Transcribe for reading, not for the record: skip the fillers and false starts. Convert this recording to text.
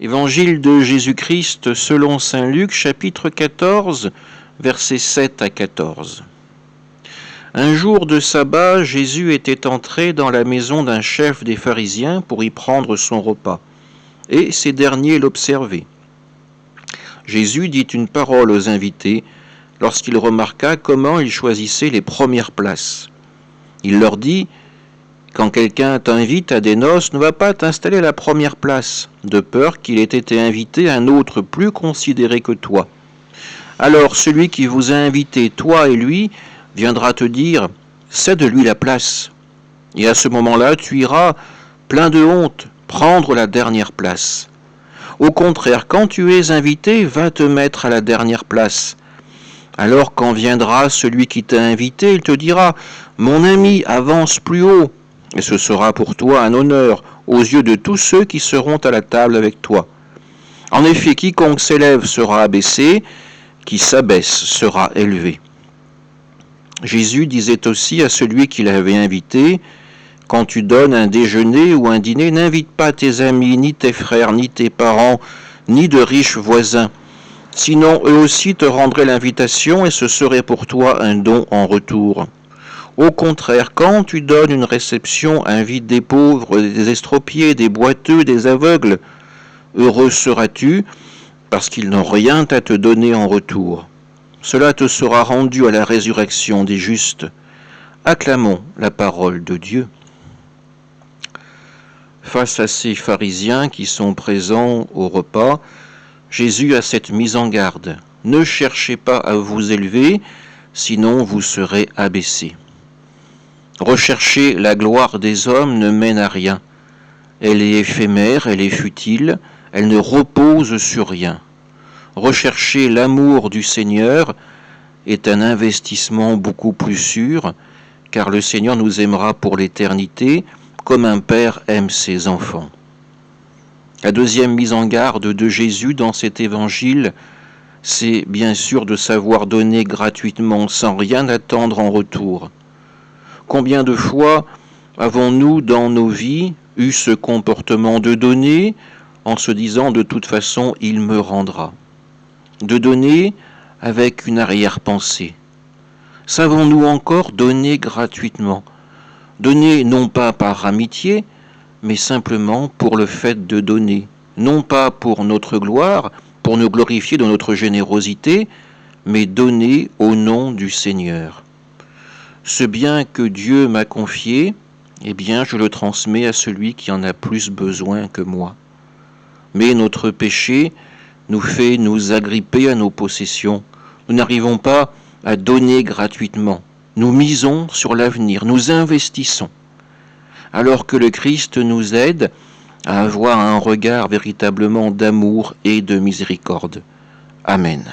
Évangile de Jésus-Christ selon saint Luc, chapitre 14, versets 7 à 14. Un jour de sabbat, Jésus était entré dans la maison d'un chef des pharisiens pour y prendre son repas, et ces derniers l'observaient. Jésus dit une parole aux invités lorsqu'il remarqua comment ils choisissaient les premières places. Il leur dit: quand quelqu'un t'invite à des noces, ne va pas t'installer à la première place, de peur qu'il ait été invité à un autre plus considéré que toi. Alors celui qui vous a invité, toi et lui, viendra te dire: cède-lui la place. Et à ce moment-là, tu iras, plein de honte, prendre la dernière place. Au contraire, quand tu es invité, va te mettre à la dernière place. Alors quand viendra celui qui t'a invité, il te dira: mon ami, avance plus haut. Et ce sera pour toi un honneur aux yeux de tous ceux qui seront à la table avec toi. En effet, quiconque s'élève sera abaissé, qui s'abaisse sera élevé. Jésus disait aussi à celui qui l'avait invité: quand tu donnes un déjeuner ou un dîner, n'invite pas tes amis, ni tes frères, ni tes parents, ni de riches voisins. Sinon, eux aussi te rendraient l'invitation et ce serait pour toi un don en retour. Au contraire, quand tu donnes une réception, invite des pauvres, des estropiés, des boiteux, des aveugles. Heureux seras-tu, parce qu'ils n'ont rien à te donner en retour. Cela te sera rendu à la résurrection des justes. Acclamons la parole de Dieu. Face à ces pharisiens qui sont présents au repas, Jésus a cette mise en garde: ne cherchez pas à vous élever, sinon vous serez abaissés. Rechercher la gloire des hommes ne mène à rien. Elle est éphémère, elle est futile, elle ne repose sur rien. Rechercher l'amour du Seigneur est un investissement beaucoup plus sûr, car le Seigneur nous aimera pour l'éternité, comme un père aime ses enfants. La deuxième mise en garde de Jésus dans cet évangile, c'est bien sûr de savoir donner gratuitement, sans rien attendre en retour. Combien de fois avons-nous dans nos vies eu ce comportement de donner en se disant: de toute façon il me rendra? De donner avec une arrière-pensée. Savons-nous encore donner gratuitement? Donner non pas par amitié, mais simplement pour le fait de donner, non pas pour notre gloire, pour nous glorifier de notre générosité, mais donner au nom du Seigneur. Ce bien que Dieu m'a confié, eh bien, je le transmets à celui qui en a plus besoin que moi. Mais notre péché nous fait nous agripper à nos possessions. Nous n'arrivons pas à donner gratuitement. Nous misons sur l'avenir, nous investissons. Alors que le Christ nous aide à avoir un regard véritablement d'amour et de miséricorde. Amen.